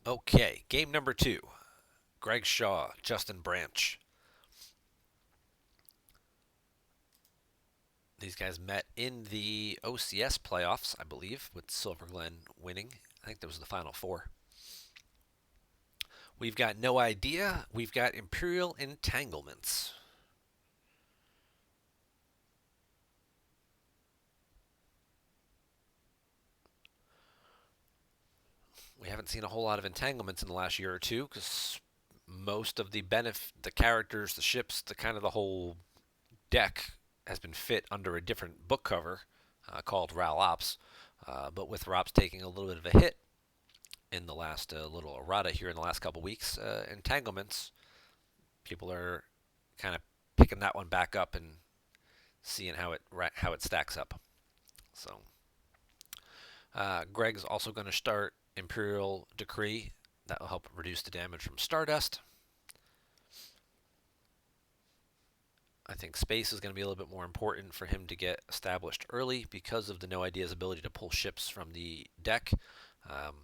Okay, game number two. Greg Shaw, Justin Branch. These guys met in the OCS playoffs, I believe, with Silverglen winning. I think that was the final four. We've got No Idea. We've got Imperial Entanglements. We haven't seen a whole lot of entanglements in the last year or two because most of the characters, the ships, the kind of the whole deck has been fit under a different book cover called Ral Ops. But with Rops taking a little bit of a hit in the last little errata here in the last couple weeks, entanglements, people are kind of picking that one back up and seeing how it stacks up. So Greg's also going to start Imperial Decree. That will help reduce the damage from Stardust. I think space is going to be a little bit more important for him to get established early because of the No Idea's ability to pull ships from the deck. Um,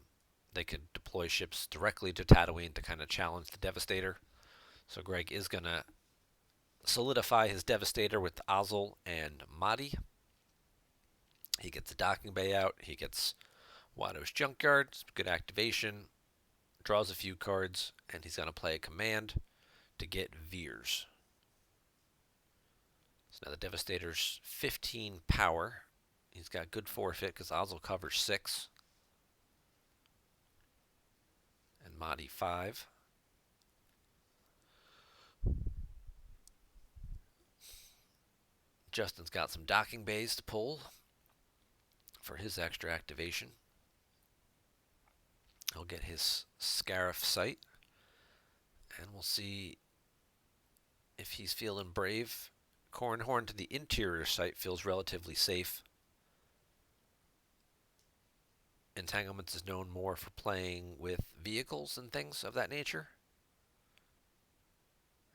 they could deploy ships directly to Tatooine to kind of challenge the Devastator. So Greg is going to solidify his Devastator with Ozzel and Mahdi. He gets the docking bay out. He gets Watto's Junkyard, good activation, draws a few cards, and he's going to play a command to get Veers. So now the Devastator's 15 power. He's got good forfeit because Ozzel covers 6 and Mahdi 5. Justin's got some docking bays to pull for his extra activation. He'll get his Scarif sight, and we'll see if he's feeling brave. Cornhorn to the interior sight feels relatively safe. Entanglements is known more for playing with vehicles and things of that nature.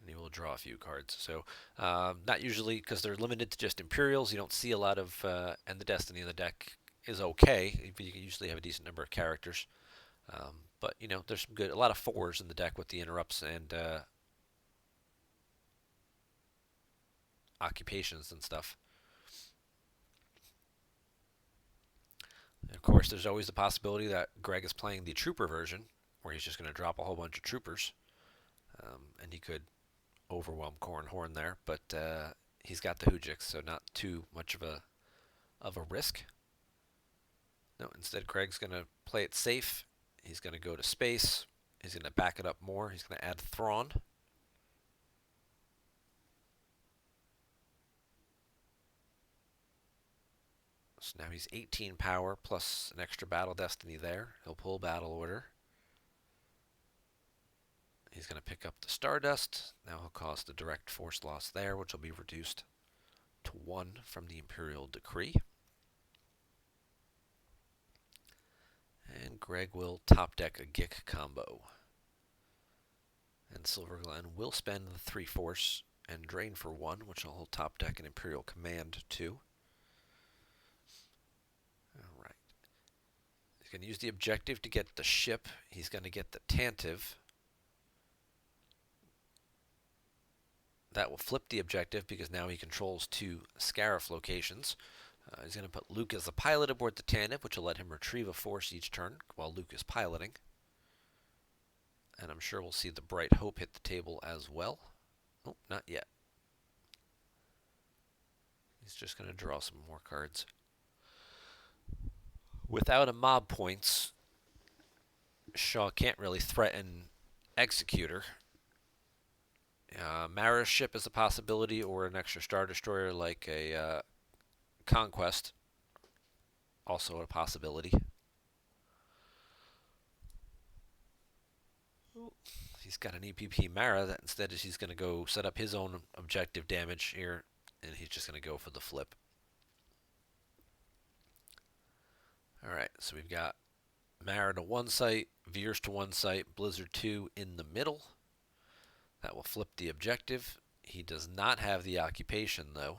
And he will draw a few cards. So, not usually, because they're limited to just Imperials, you don't see a lot of, and the Destiny in the deck is okay. You usually have a decent number of characters. But, there's some a lot of 4s in the deck with the interrupts and occupations and stuff. And of course, there's always the possibility that Greg is playing the Trooper version, where he's just going to drop a whole bunch of Troopers. And he could overwhelm Cornhorn there, but he's got the Hujix, so not too much of a risk. No, instead Craig's going to play it safe. He's going to go to space. He's going to back it up more. He's going to add Thrawn. So now he's 18 power plus an extra Battle Destiny there. He'll pull Battle Order. He's going to pick up the Stardust. Now he'll cause the direct force loss there, which will be reduced to 1 from the Imperial Decree. And Greg will top deck a Gick combo. And Silverglen will spend the 3 force and drain for 1, which will top deck an Imperial Command 2. Alright. He's going to use the objective to get the ship. He's going to get the Tantive. That will flip the objective because now he controls 2 Scarif locations. He's going to put Luke as the pilot aboard the Tantive, which will let him retrieve a force each turn while Luke is piloting. And I'm sure we'll see the Bright Hope hit the table as well. Oh, not yet. He's just going to draw some more cards. Without a mob points, Shaw can't really threaten Executor. Mara's ship is a possibility, or an extra Star Destroyer like a Conquest, also a possibility. He's got an EPP Mara that instead he's going to go set up his own objective damage here, and he's just going to go for the flip. Alright, so we've got Mara to one site, Veers to one site, Blizzard 2 in the middle. That will flip the objective. He does not have the occupation, though.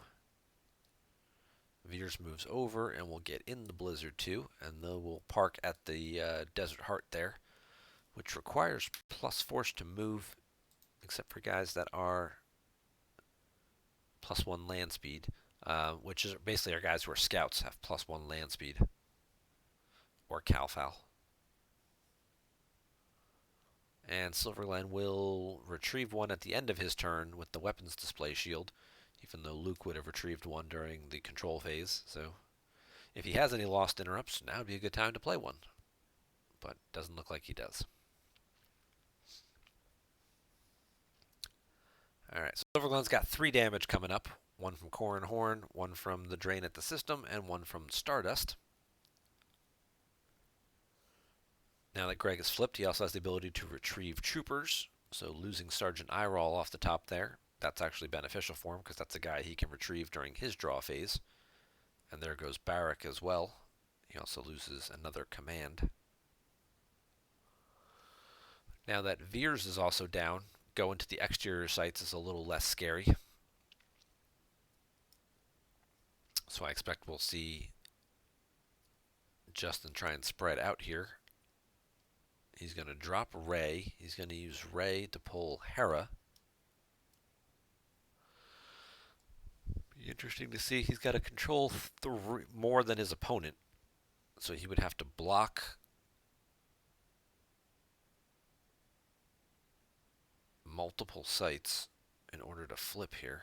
Veers moves over and will get in the Blizzard 2, and then we'll park at the Desert Heart there. which requires plus force to move, except for guys that are +1 land speed, which is basically our guys who are scouts have +1 land speed, or Calfal. And Silverglen will retrieve one at the end of his turn with the weapons display shield, even though Luke would have retrieved one during the control phase. So if he has any lost interrupts, now would be a good time to play one. But doesn't look like he does. Alright, so Silverglen's got 3 damage coming up. One from Core and Horn, one from the drain at the system, and one from Stardust. Now that Greg is flipped, he also has the ability to retrieve troopers. So losing Sergeant Eyroll off the top there, that's actually beneficial for him because that's a guy he can retrieve during his draw phase. And there goes Barrack as well. He also loses another command. Now that Veers is also down, going to the exterior sites is a little less scary. So I expect we'll see Justin try and spread out here. He's going to drop Ray. He's going to use Ray to pull Hera. Be interesting to see. He's got to control more than his opponent. So he would have to block multiple sites in order to flip here.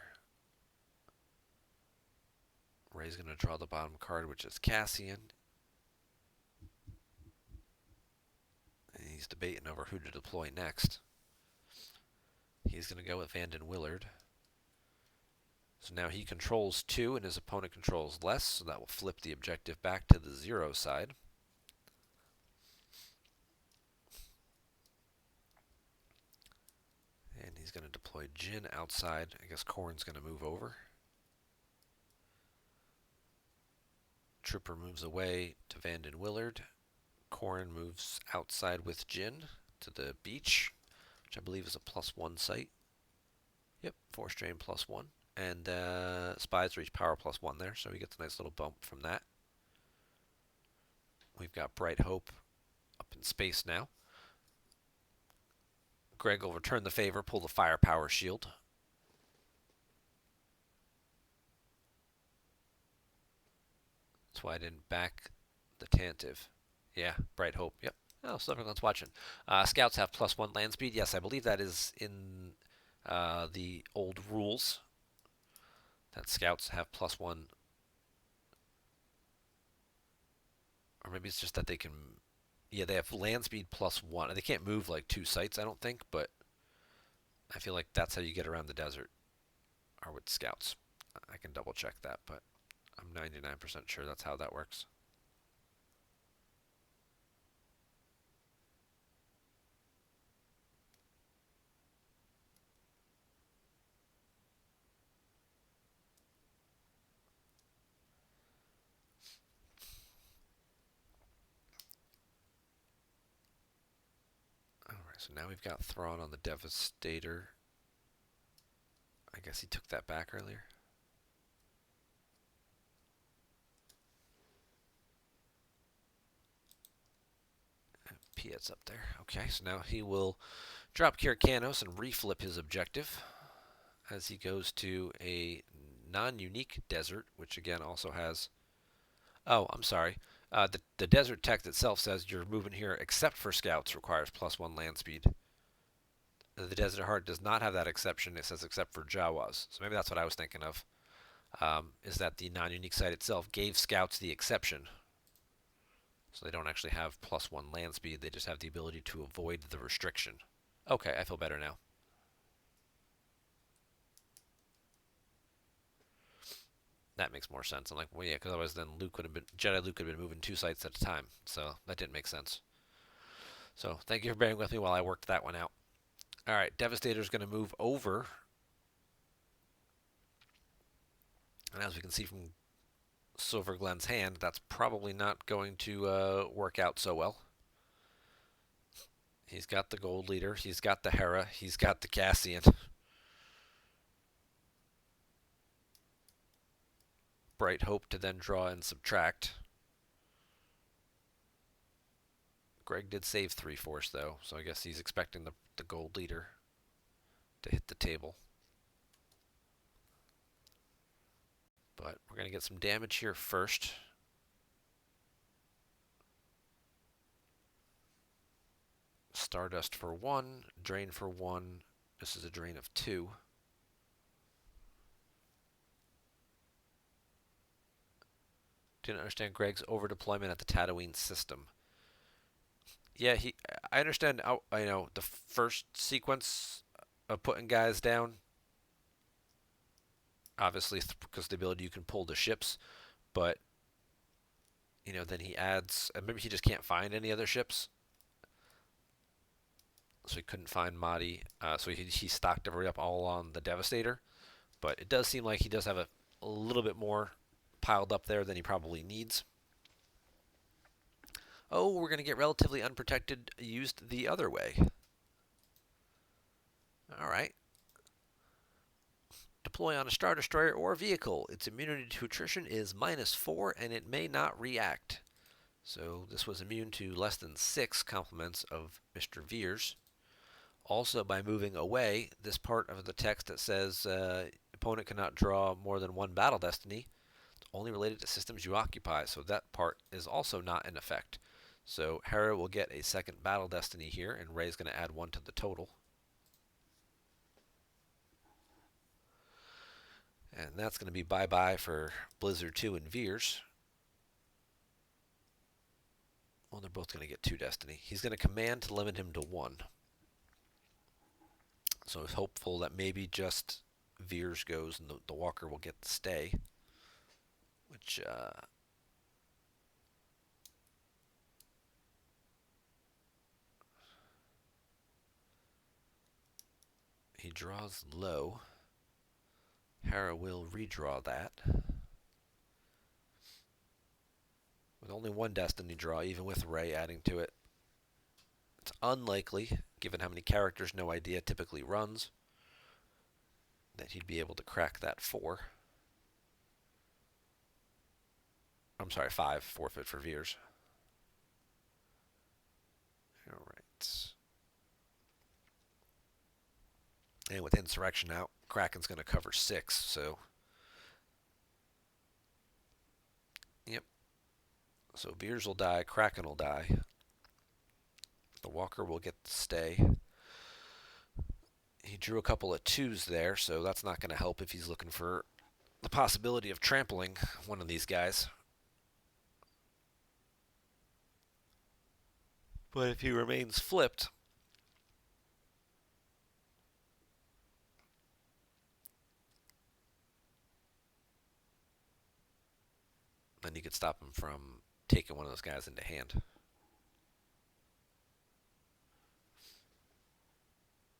Ray's going to draw the bottom card, which is Cassian. And he's debating over who to deploy next. He's going to go with Vanden Willard. So now he controls 2 and his opponent controls less, so that will flip the objective back to the 0 side. And he's going to deploy Jin outside. I guess Corrin's going to move over. Trooper moves away to Vanden Willard. Corrin moves outside with Jin to the beach, which I believe is a +1 site. Yep, force drain +1. And spies reach power +1 there, so he gets a nice little bump from that. We've got Bright Hope up in space now. Greg will return the favor, pull the firepower shield. That's why I didn't back the Tantive. Yeah, Bright Hope. Yep. Oh, Silverglen's watching. Scouts have +1 land speed. Yes, I believe that is in the old rules. That scouts have +1. Or maybe it's just that they can... Yeah, they have land speed +1. They can't move like 2 sites, I don't think, but I feel like that's how you get around the desert, or with scouts. I can double check that, but I'm 99% sure that's how that works. So now we've got Thrawn on the Devastator. I guess he took that back earlier. Piet's up there. Okay, so now he will drop Kyrkanos and reflip his objective as he goes to a non-unique desert, which again also has... Oh, I'm sorry. The desert text itself says you're moving here except for scouts requires +1 land speed. The Desert Heart does not have that exception. It says except for Jawas. So maybe that's what I was thinking of, is that the non-unique site itself gave scouts the exception. So they don't actually have +1 land speed. They just have the ability to avoid the restriction. Okay, I feel better now. That makes more sense. I'm like, well, yeah, because otherwise then Jedi Luke would have been moving 2 sites at a time. So that didn't make sense. So thank you for bearing with me while I worked that one out. All right, Devastator's going to move over. And as we can see from Silverglen's hand, that's probably not going to work out so well. He's got the Gold Leader. He's got the Hera. He's got the Cassian. Bright Hope to then draw and subtract. Greg did save 3 force, though, so I guess he's expecting the gold leader to hit the table. But we're going to get some damage here first. Stardust for 1, drain for 1. This is a drain of 2. Didn't understand Greg's overdeployment at the Tatooine system. Yeah, I understand. I know the first sequence of putting guys down, obviously because the ability you can pull the ships, but then he adds. Maybe he just can't find any other ships, so he couldn't find Mahdi. So he stocked everybody up all on the Devastator, but it does seem like he does have a little bit more piled up there than he probably needs. Oh, we're going to get relatively unprotected used the other way. All right. Deploy on a Star Destroyer or vehicle. Its immunity to attrition is -4 and it may not react. So this was immune to less than 6 compliments of Mr. Veers. Also, by moving away, this part of the text that says opponent cannot draw more than 1 battle destiny, only related to systems you occupy. So that part is also not in effect. So Hera will get a 2nd battle destiny here, and Rey's going to add 1 to the total. And that's going to be bye-bye for Blizzard 2 and Veers. Well, they're both going to get 2 destiny. He's going to command to limit him to 1. So he's hopeful that maybe just Veers goes and the Walker will get the stay. Which, he draws low. Hera will redraw that. With only 1 destiny draw, even with Rey adding to it. It's unlikely, given how many characters No Idea typically runs, that he'd be able to crack that 4. I'm sorry, 5 forfeit for Veers. All right. And with Insurrection out, Kraken's going to cover 6, so... Yep. So Veers will die, Kraken will die. The Walker will get the stay. He drew a couple of 2s there, so that's not going to help if he's looking for the possibility of trampling one of these guys. But if he remains flipped, then you could stop him from taking one of those guys into hand.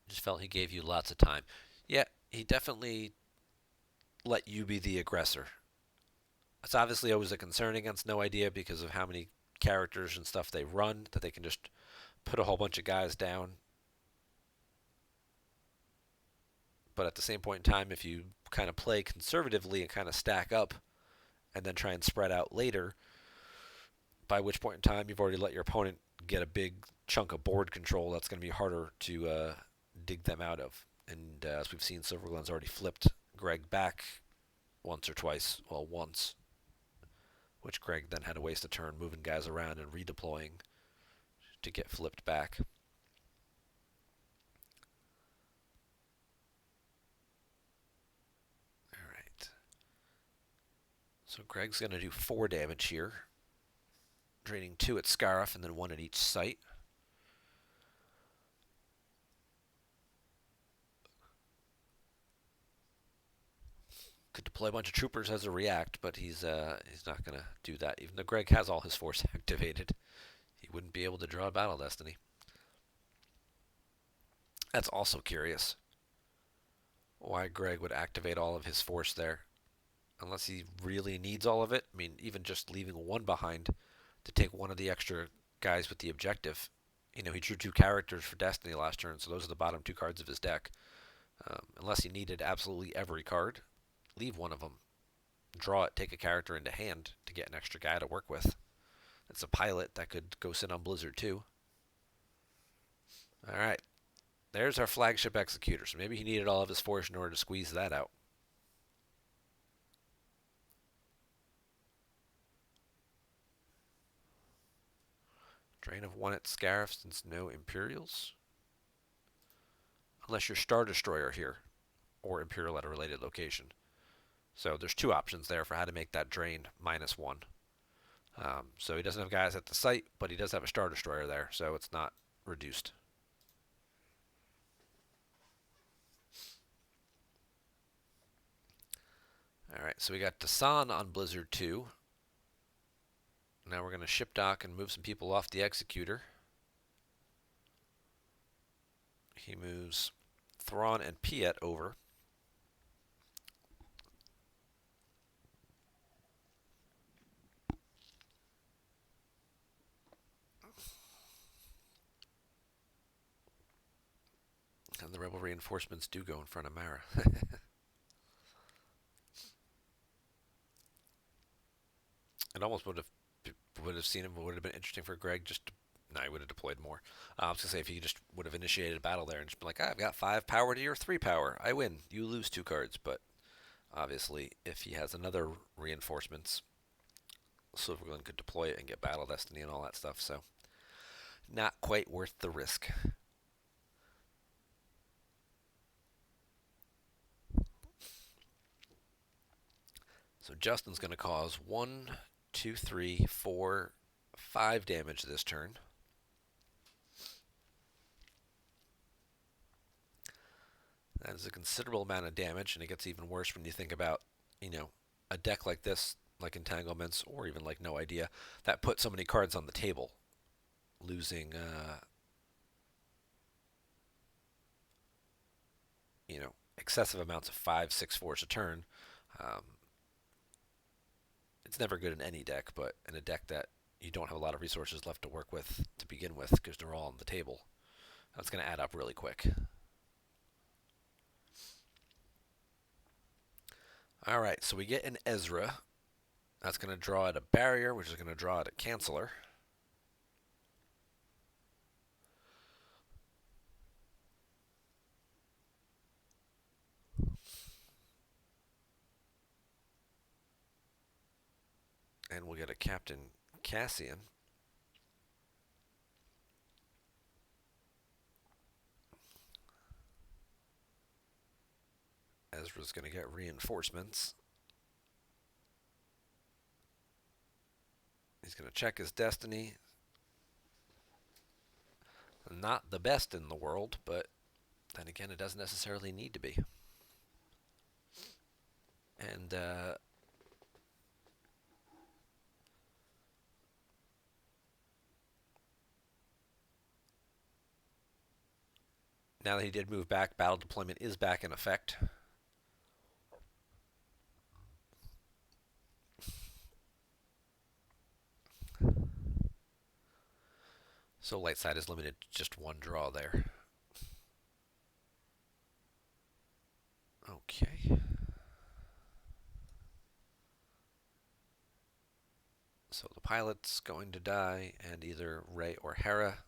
Just felt he gave you lots of time. Yeah, he definitely let you be the aggressor. It's obviously always a concern against No Idea because of how many characters and stuff they run, that they can just put a whole bunch of guys down. But at the same point in time, if you kind of play conservatively and kind of stack up and then try and spread out later, by which point in time you've already let your opponent get a big chunk of board control, that's going to be harder to dig them out of. And as we've seen, Silverglen's already flipped Greg back once or twice. Well, once. Which Greg then had to waste a turn moving guys around and redeploying to get flipped back. Alright. So Greg's going to do 4 damage here. Draining 2 at Scarif and then 1 at each site. Could deploy a bunch of troopers as a react, but he's not going to do that. Even though Greg has all his force activated, he wouldn't be able to draw a battle destiny. That's also curious. Why Greg would activate all of his force there. Unless he really needs all of it. I mean, even just leaving 1 behind to take 1 of the extra guys with the objective. He drew 2 characters for Destiny last turn, so those are the bottom 2 cards of his deck. Unless he needed absolutely every card, leave 1 of them, draw it, take a character into hand to get an extra guy to work with. It's a pilot that could go sit on Blizzard too. All right. There's our flagship executor. So maybe he needed all of his force in order to squeeze that out. Drain of one at Scarif since no Imperials. Unless your Star Destroyer here, or Imperial at a related location. So there's two options there for how to make that drain -1. So he doesn't have guys at the site, but he does have a Star Destroyer there, so it's not reduced. Alright, so we got Dasan on Blizzard 2. Now we're going to ship dock and move some people off the Executor. He moves Thrawn and Piet over. And the Rebel reinforcements do go in front of Mara. It almost would have seen him. Would have been interesting for Greg. No, he would have deployed more. I was gonna say if he just would have initiated a battle there and just been like, I've got 5 power to your 3 power. I win. You lose 2 cards. But obviously, if he has another reinforcements, Silverglen could deploy it and get battle destiny and all that stuff. So not quite worth the risk. So Justin's going to cause 1, 2, 3, 4, 5 damage this turn. That is a considerable amount of damage, and it gets even worse when you think about, a deck like this, like Entanglements, or even like No Idea, that put so many cards on the table. Losing, excessive amounts of 5, 6 force a turn. Um, it's never good in any deck, but in a deck that you don't have a lot of resources left to work with to begin with because they're all on the table, that's going to add up really quick. Alright, so we get an Ezra. That's going to draw out a barrier, which is going to draw out a canceller. And we'll get a Captain Cassian. Ezra's going to get reinforcements. He's going to check his destiny. Not the best in the world, but then again, it doesn't necessarily need to be. And now that he did move back, battle deployment is back in effect. So light side is limited to just 1 draw there. Okay. So the pilot's going to die, and either Rey or Hera.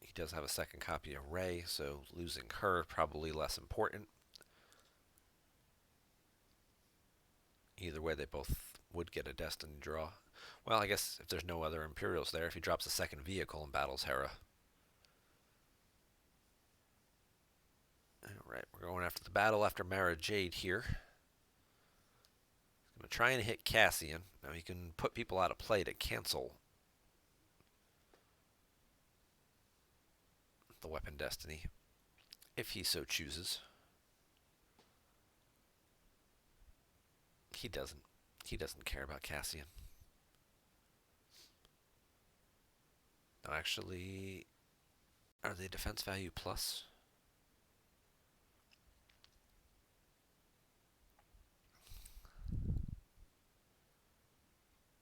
He does have a second copy of Rey, so losing her probably less important. Either way, they both would get a destiny draw. Well, I guess if there's no other Imperials there, if he drops a second vehicle and battles Hera. Alright, we're going after the battle after Mara Jade here. He's going to try and hit Cassian. Now he can put people out of play to cancel the weapon destiny, if he so chooses. He doesn't. He doesn't care about Cassian. No, actually, are they defense value plus?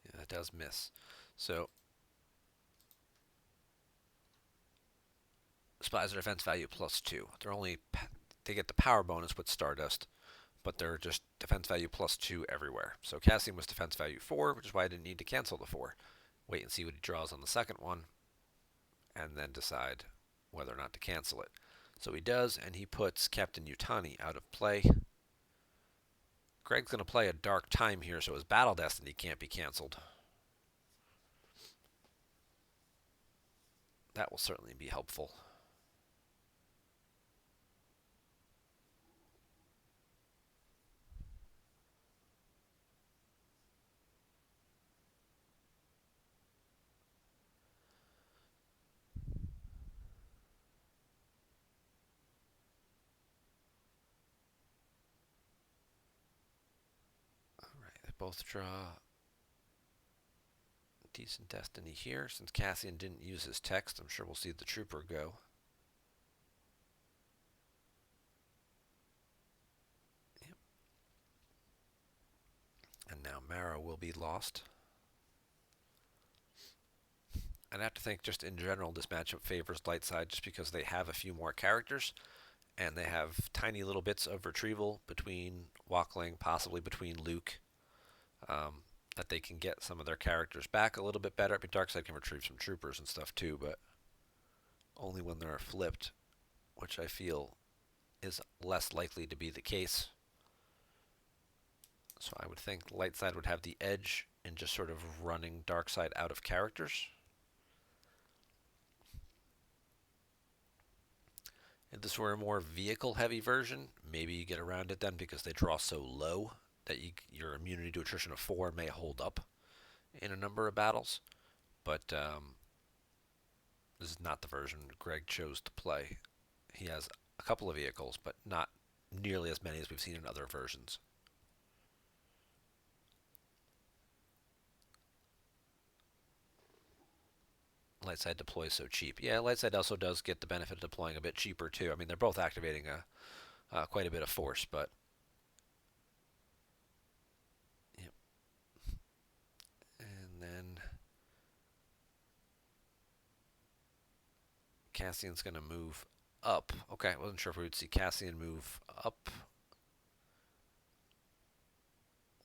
Yeah, that does miss. So, spies are defense value +2. They get the power bonus with Stardust, but they're just defense value +2 everywhere. So Cassian was defense value 4, which is why I didn't need to cancel the 4. wait and see what he draws on the second one, and then decide whether or not to cancel it. So he does, and he puts Captain Yutani out of play. Greg's going to play a Dark Time here, so his Battle Destiny can't be canceled. That will certainly be helpful. Alright, they both draw decent destiny here. Since Cassian didn't use his text, I'm sure we'll see the Trooper go. Yep. And now Mara will be lost. I'd have to think just in general this matchup favors light side just because they have a few more characters and they have tiny little bits of retrieval between Walkling, possibly between Luke, that they can get some of their characters back a little bit better. I mean, Darkseid can retrieve some troopers and stuff too, but only when they're flipped, which I feel is less likely to be the case. So I would think light side would have the edge in just sort of running Darkseid out of characters. If this were a more vehicle-heavy version, maybe you get around it then because they draw so low that your immunity to attrition of 4 may hold up in a number of battles. But this is not the version Greg chose to play. He has a couple of vehicles, but not nearly as many as we've seen in other versions. Lightside deploys so cheap. Yeah, Lightside also does get the benefit of deploying a bit cheaper too. I mean, they're both activating quite a bit of force, but yep. And then Cassian's going to move up. Okay, I wasn't sure if we would see Cassian move up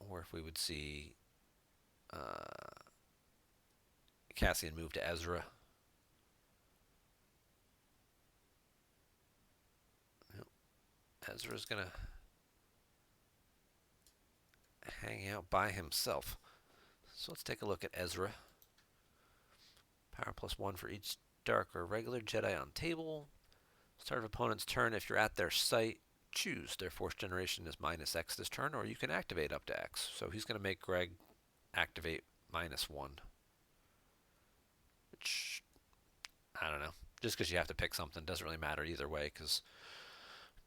or if we would see Cassian move to Ezra. Yep. Ezra's going to hang out by himself. So let's take a look at Ezra. Power +1 for each dark or regular Jedi on table. Start of opponent's turn. If you're at their site, choose. Their force generation is -X this turn, or you can activate up to X. So he's going to make Greg activate -1. Which, I don't know. Just because you have to pick something doesn't really matter either way, because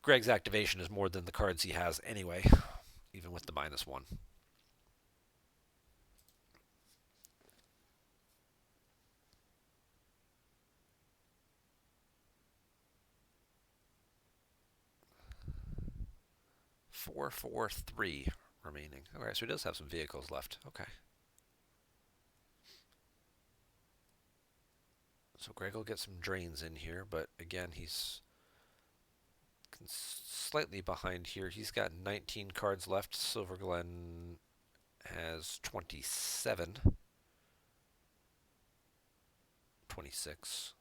Greg's activation is more than the cards he has anyway, even with the -1. Four, 4, 3 remaining. Okay, so he does have some vehicles left. Okay. So Greg will get some drains in here, but again, he's slightly behind here. He's got 19 cards left. Silverglen has 27. 26.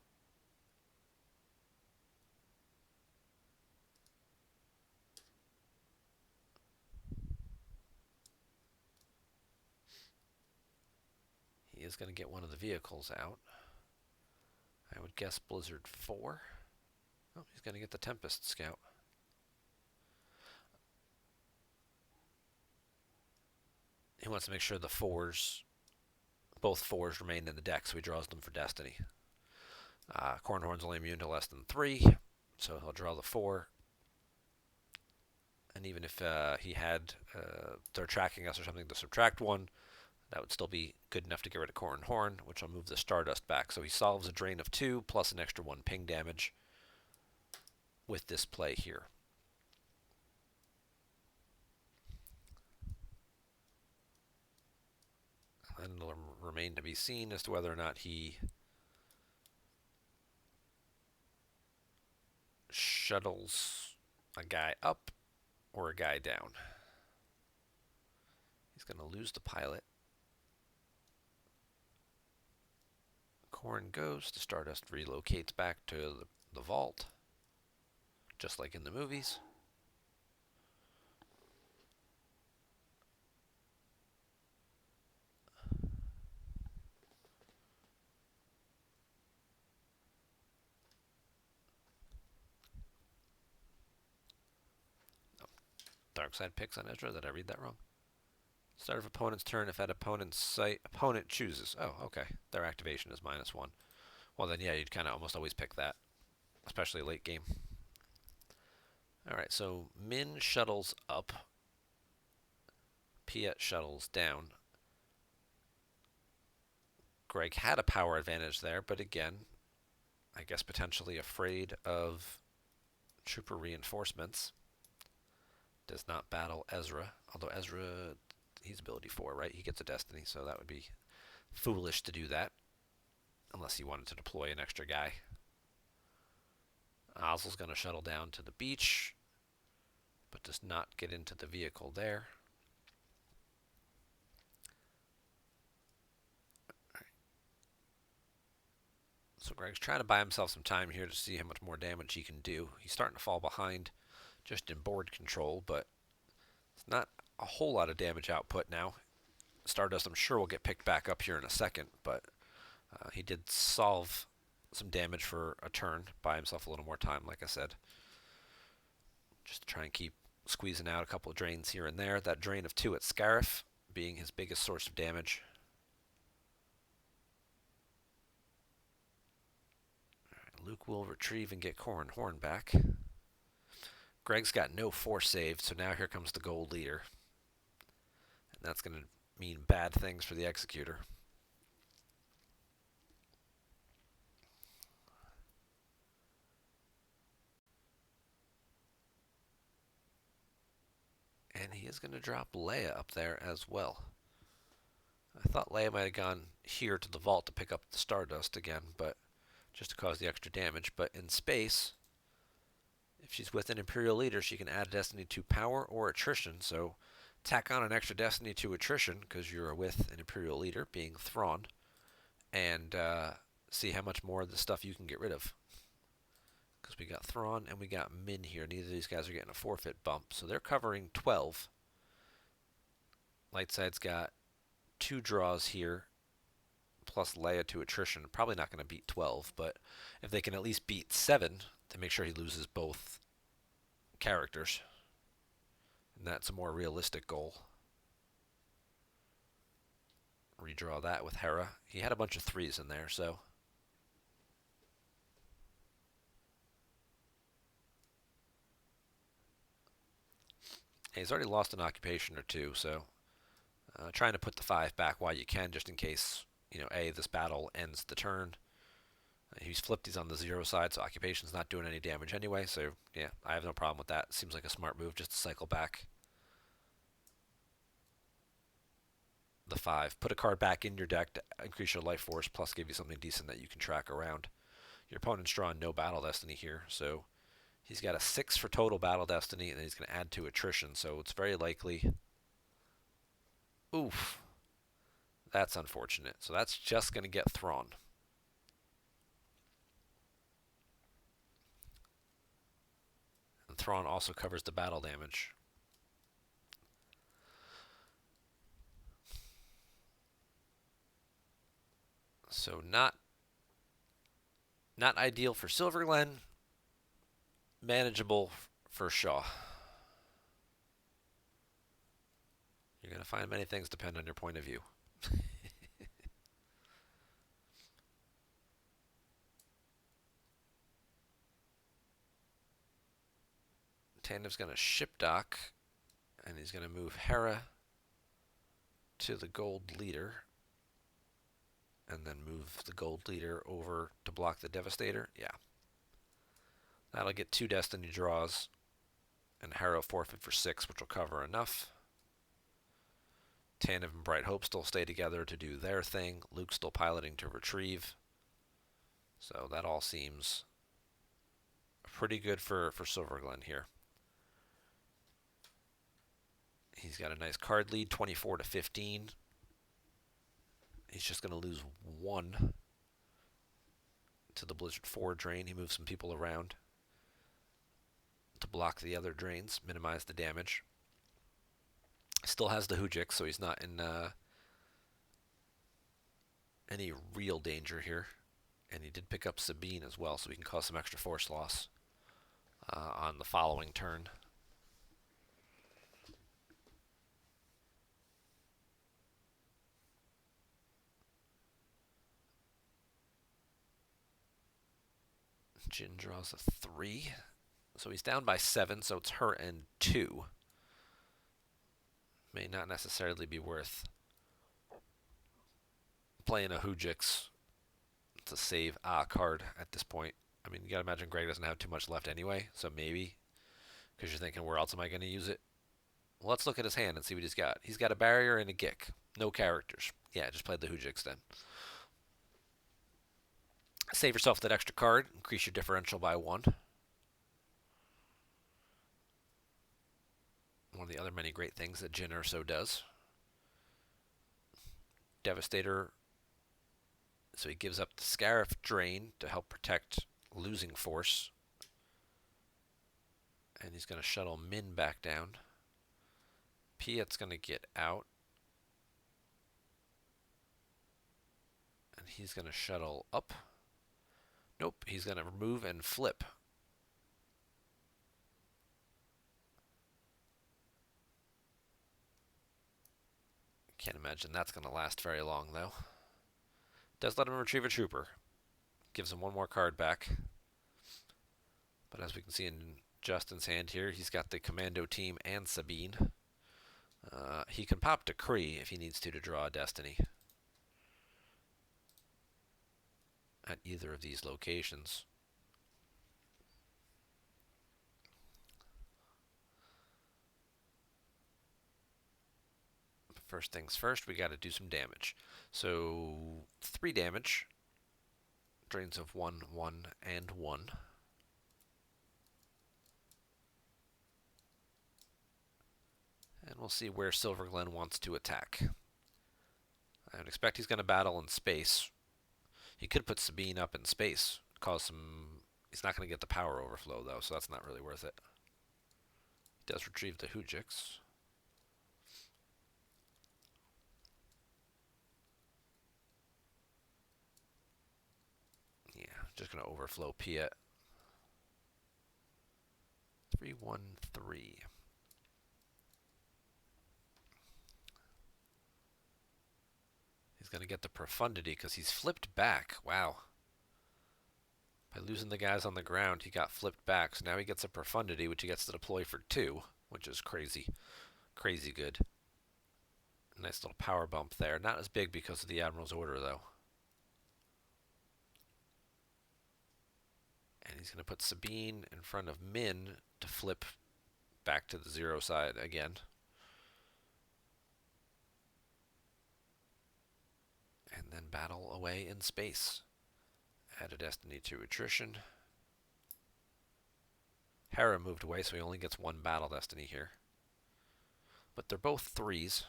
He is going to get one of the vehicles out. I would guess Blizzard 4. Oh, he's going to get the Tempest Scout. He wants to make sure the 4s, both 4s remain in the deck, so he draws them for Destiny. Cornhorn's only immune to less than 3, so he'll draw the 4. And even if he had, they're tracking us or something to subtract 1, that would still be good enough to get rid of Cornhorn, which will move the Stardust back. So he solves a drain of 2 plus an extra 1 ping damage with this play here. And it'll remain to be seen as to whether or not he shuttles a guy up or a guy down. He's going to lose the pilot. Horn goes. The Stardust relocates back to the vault, just like in the movies. Dark side picks on Ezra. Did I read that wrong? Start of opponent's turn. If at opponent's site, opponent chooses. Oh, okay. Their activation is -1. Well, then, yeah, you'd kind of almost always pick that, especially late game. All right, so Min shuttles up. Piet shuttles down. Greg had a power advantage there, but again, I guess potentially afraid of trooper reinforcements. Does not battle Ezra, although Ezra, he's ability 4, right? He gets a destiny, so that would be foolish to do that, unless he wanted to deploy an extra guy. Ozzel's going to shuttle down to the beach, but does not get into the vehicle there. So Greg's trying to buy himself some time here to see how much more damage he can do. He's starting to fall behind just in board control, but it's not a whole lot of damage output now. Stardust, I'm sure, will get picked back up here in a second, but he did solve some damage for a turn, buy himself a little more time, like I said. Just to try and keep squeezing out a couple of drains here and there. That drain of 2 at Scarif being his biggest source of damage. Luke will retrieve and get Horn back. Greg's got no force saved, so now here comes the gold leader. And that's going to mean bad things for the Executor. And he is going to drop Leia up there as well. I thought Leia might have gone here to the vault to pick up the Stardust again, but just to cause the extra damage. But in space, if she's with an Imperial leader, she can add Destiny to power or attrition. So tack on an extra Destiny to attrition because you're with an Imperial leader, being Thrawn, and see how much more of the stuff you can get rid of. Because we got Thrawn and we got Min here. Neither of these guys are getting a forfeit bump. So they're covering 12. Lightside's got 2 draws here, plus Leia to attrition. Probably not going to beat 12, but if they can at least beat 7, to make sure he loses both characters. And that's a more realistic goal. Redraw that with Hera. He had a bunch of 3s in there, so... He's already lost an occupation or 2, so trying to put the 5 back while you can, just in case, this battle ends the turn. He's flipped, he's on the 0 side, so occupation's not doing any damage anyway, so yeah, I have no problem with that. Seems like a smart move just to cycle back the 5. Put a card back in your deck to increase your life force, plus give you something decent that you can track around. Your opponent's drawing no battle destiny here, so he's got a 6 for total battle destiny, and then he's going to add to attrition, so it's very likely... Oof. That's unfortunate. So that's just going to get Thrawn. And Thrawn also covers the battle damage. So not ideal for Silverglen. Manageable for Shaw. You're going to find many things depend on your point of view. Tandem's going to ship dock, and he's going to move Hera to the gold leader, and then move the gold leader over to block the Devastator. Yeah. That'll get 2 destiny draws, and Hera forfeit for 6, which will cover enough. Tandem and Bright Hope still stay together to do their thing. Luke's still piloting to retrieve. So that all seems pretty good for Silverglen here. He's got a nice card lead, 24 to 15. He's just going to lose 1 to the Blizzard 4 drain. He moves some people around to block the other drains, minimize the damage. Still has the Hujik, so he's not in any real danger here. And he did pick up Sabine as well, so he can cause some extra force loss on the following turn. Jin draws a 3. So he's down by 7, so it's her and 2. May not necessarily be worth playing a Hujix to save a card at this point. I mean, you gotta imagine Greg doesn't have too much left anyway, so maybe. Because you're thinking, where else am I going to use it? Well, let's look at his hand and see what he's got. He's got a barrier and a Gik. No characters. Yeah, just played the Hujix then. Save yourself that extra card. Increase your differential by 1. One of the other many great things that Jin Urso does. Devastator. So he gives up the Scarif Drain to help protect losing force. And he's going to shuttle Min back down. Piet's going to get out. And he's going to shuttle up. Nope, he's going to remove and flip. Can't imagine that's going to last very long, though. Does let him retrieve a trooper. Gives him one more card back. But as we can see in Justin's hand here, he's got the Commando team and Sabine. He can pop Decree if he needs to draw a Destiny at either of these locations. First things first, we got to do some damage. So 3 damage. Drains of 1, 1, and 1. And we'll see where Silverglen wants to attack. I would expect he's going to battle in space. He could put Sabine up in space, cause some... He's not going to get the power overflow, though, so that's not really worth it. He does retrieve the Hujix. Yeah, just going to overflow Piet. 3-1-3. He's going to get the Profundity because he's flipped back. Wow. By losing the guys on the ground, he got flipped back. So now he gets a Profundity, which he gets to deploy for 2, which is crazy. Crazy good. Nice little power bump there. Not as big because of the Admiral's Order, though. And he's going to put Sabine in front of Min to flip back to the 0 side again. And then battle away in space. Add a Destiny to Attrition. Hera moved away, so he only gets 1 battle Destiny here. But they're both 3s.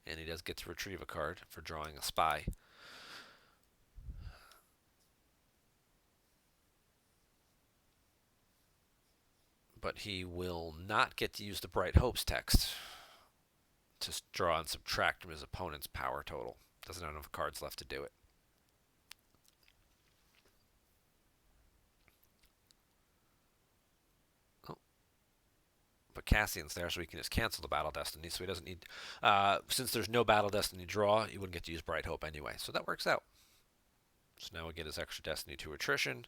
And he does get to retrieve a card for drawing a Spy. But he will not get to use the Bright Hopes text to draw and subtract from his opponent's power total. Doesn't have enough cards left to do it. Oh. But Cassian's there, so he can just cancel the Battle Destiny, so he doesn't need... since there's no Battle Destiny draw, he wouldn't get to use Bright Hope anyway, so that works out. So now we get his extra Destiny to Attrition.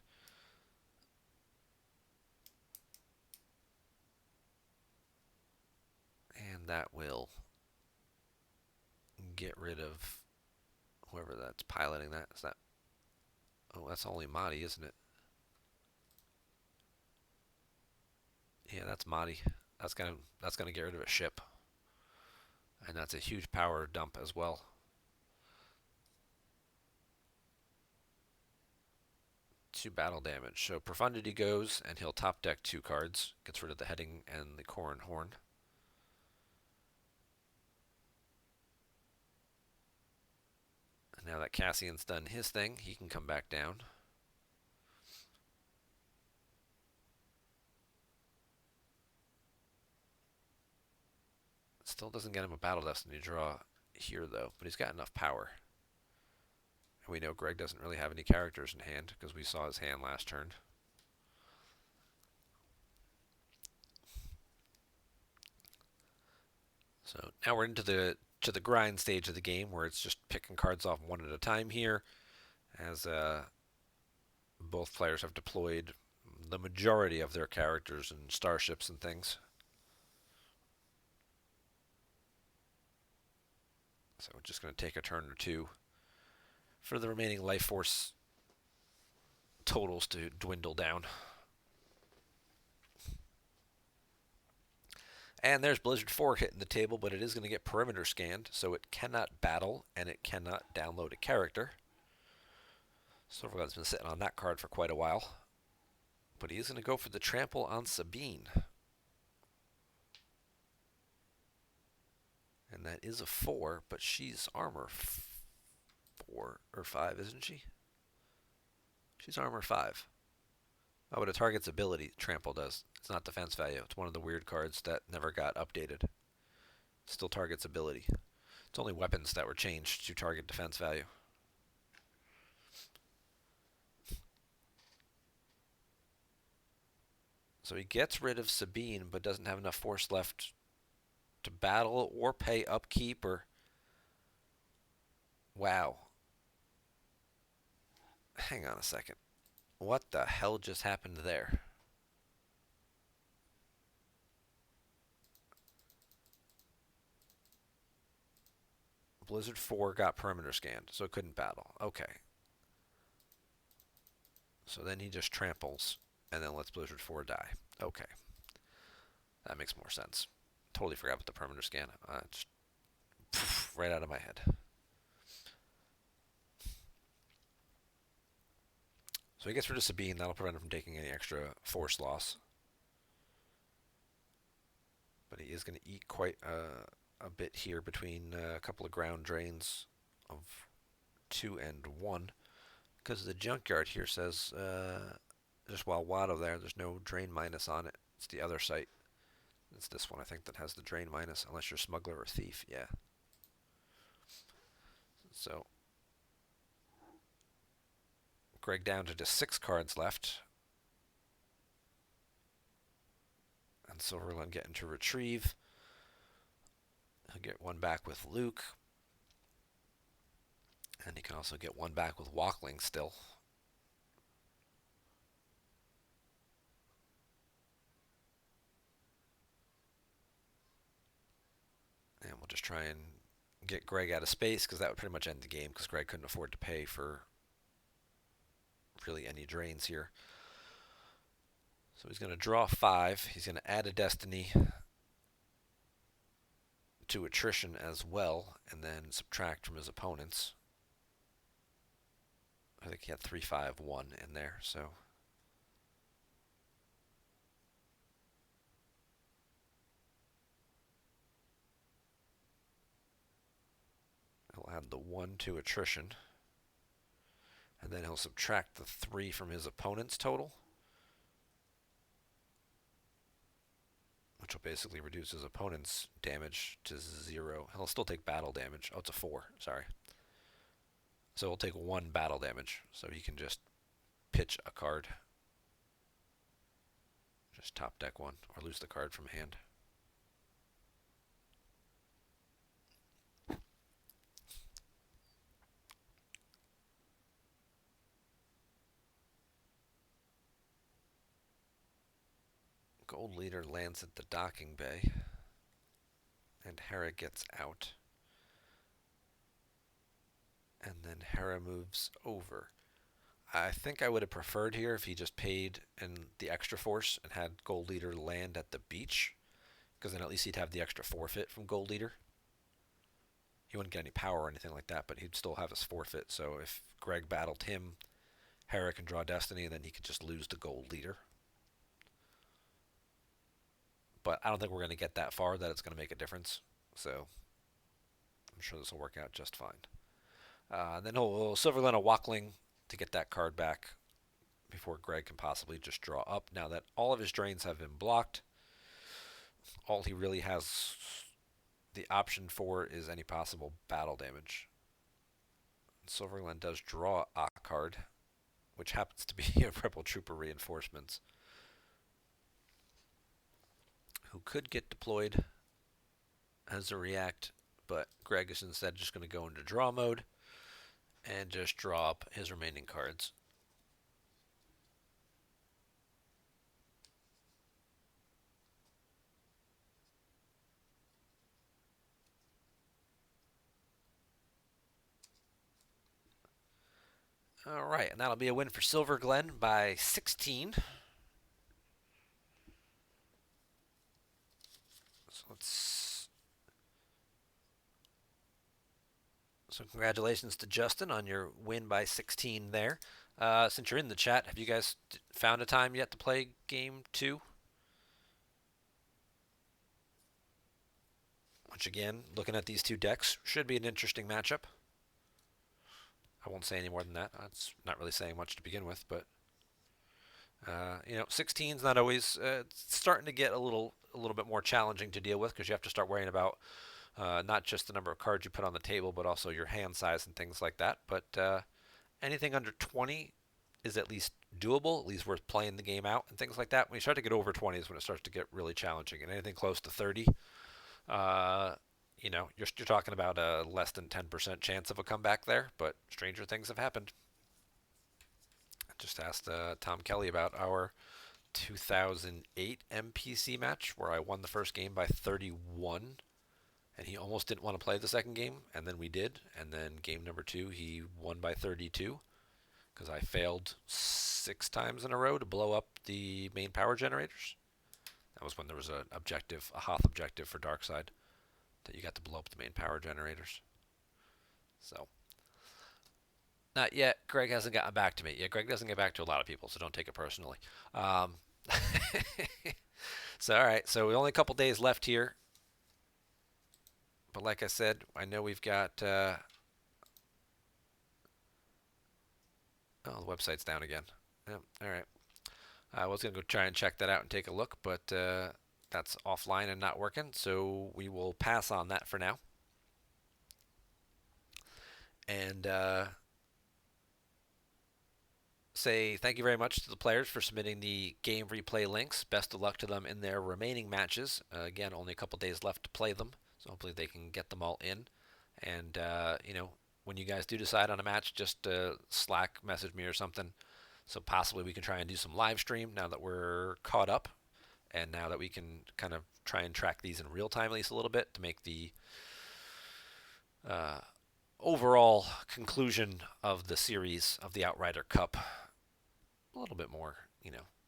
And that will get rid of whoever that's piloting that. Is that... Oh, that's only Mahdi, isn't it? Yeah, that's Mahdi. That's gonna get rid of a ship. And that's a huge power dump as well. Two battle damage. So Profundity goes, and he'll top deck 2 cards. Gets rid of the Heading and the Corrin Horn. And now that Cassian's done his thing, he can come back down. Still doesn't get him a Battle Destiny draw here, though, but he's got enough power. And we know Greg doesn't really have any characters in hand because we saw his hand last turn. So now we're into the grind stage of the game where it's just picking cards off one at a time here, as both players have deployed the majority of their characters and starships and things. So we're just going to take a turn or two for the remaining life force totals to dwindle down. And there's Blizzard 4 hitting the table, but it is going to get perimeter scanned, so it cannot battle and it cannot download a character. Silverglen's been sitting on that card for quite a while. But he is going to go for the trample on Sabine. And that is a 4, but she's armor 4 or 5, isn't she? She's armor 5. Oh, but it targets ability, trample does. It's not defense value. It's one of the weird cards that never got updated. Still targets ability. It's only weapons that were changed to target defense value. So he gets rid of Sabine, but doesn't have enough force left to battle or pay upkeep or... Wow. Hang on a second. What the hell just happened there? Blizzard 4 got perimeter scanned, so it couldn't battle. Okay. So then he just tramples and then lets Blizzard 4 die. Okay. That makes more sense. Totally forgot about the perimeter scan. Just right out of my head. So he gets rid of Sabine. That'll prevent him from taking any extra force loss. But he is going to eat quite a bit here between a couple of ground drains of 2 and 1. Because the junkyard here says, just while Watto there's no drain minus on it. It's the other site. It's this one, I think, that has the drain minus, unless you're smuggler or thief. Yeah. So Greg down to just 6 cards left. And Silverglen getting to retrieve. He'll get one back with Luke. And he can also get one back with Walkling still. And we'll just try and get Greg out of space, because that would pretty much end the game, because Greg couldn't afford to pay for really any drains here. So he's going to draw 5. He's going to add a Destiny to attrition as well, and then subtract from his opponents. I think he had 3, 5, 1 in there, so... He'll add the 1 to attrition. And then he'll subtract the 3 from his opponent's total, which will basically reduce his opponent's damage to 0. He'll still take battle damage. Oh, it's a 4. Sorry. So he'll take 1 battle damage. So he can just pitch a card. Just top deck 1 or lose the card from hand. Gold Leader lands at the docking bay, and Hera gets out. And then Hera moves over. I think I would have preferred here if he just paid in the extra force and had Gold Leader land at the beach, because then at least he'd have the extra forfeit from Gold Leader. He wouldn't get any power or anything like that, but he'd still have his forfeit. So if Greg battled him, Hera can draw Destiny, and then he could just lose the Gold Leader. But I don't think we're going to get that far that it's going to make a difference. So I'm sure this will work out just fine. Then he'll Silverglen a Walkling to get that card back before Greg can possibly just draw up. Now that all of his drains have been blocked, all he really has the option for is any possible battle damage. Silverglen does draw a card, which happens to be a Rebel Trooper Reinforcements, who could get deployed as a react, but Greg is instead just going to go into draw mode and just draw up his remaining cards. All right, and that'll be a win for Silverglen by 16. So congratulations to Justin on your win by 16 there. Since you're in the chat, have you guys found a time yet to play game 2? Which again, looking at these two decks, should be an interesting matchup. I won't say any more than that. It's not really saying much to begin with, but 16 is not always. It's starting to get a little bit more challenging to deal with because you have to start worrying about not just the number of cards you put on the table, but also your hand size and things like that. But anything under 20 is at least doable, at least worth playing the game out and things like that. When you start to get over 20 is when it starts to get really challenging, and anything close to 30, uh, you're talking about a less than 10% chance of a comeback there. But stranger things have happened. I just asked Tom Kelly about our 2008 MPC match where I won the first game by 31, and he almost didn't want to play the second game, and then we did, and then game number 2 he won by 32 because I failed 6 times in a row to blow up the main power generators. That was when there was a Hoth objective for Darkside that you got to blow up the main power generators. So not yet. Greg hasn't gotten back to me. Yeah, Greg doesn't get back to a lot of people, so don't take it personally. Um, so all right, so we only a couple days left here, but like I said, I know we've got. Oh, the website's down again. Yep. All right. I was gonna go try and check that out and take a look, but that's offline and not working, so we will pass on that for now. And say thank you very much to the players for submitting the game replay links. Best of luck to them in their remaining matches. Again, only a couple days left to play them, so hopefully they can get them all in. And when you guys do decide on a match, just Slack message me or something, so possibly we can try and do some live stream now that we're caught up, and now that we can kind of try and track these in real time at least a little bit to make the uh, overall conclusion of the series of the Outrider Cup a little bit more,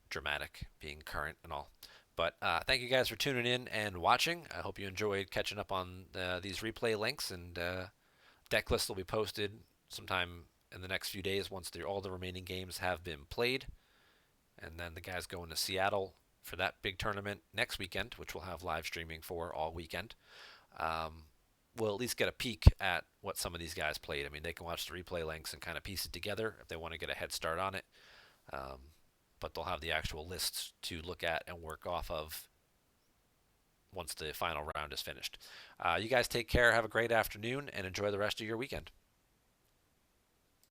dramatic, being current and all. But thank you guys for tuning in and watching. I hope you enjoyed catching up on these replay links, and deck list will be posted sometime in the next few days once all the remaining games have been played. And then the guys going to Seattle for that big tournament next weekend, which we'll have live streaming for all weekend. We'll at least get a peek at what some of these guys played. I mean, they can watch the replay links and kind of piece it together if they want to get a head start on it. But they'll have the actual lists to look at and work off of once the final round is finished. You guys take care, have a great afternoon, and enjoy the rest of your weekend.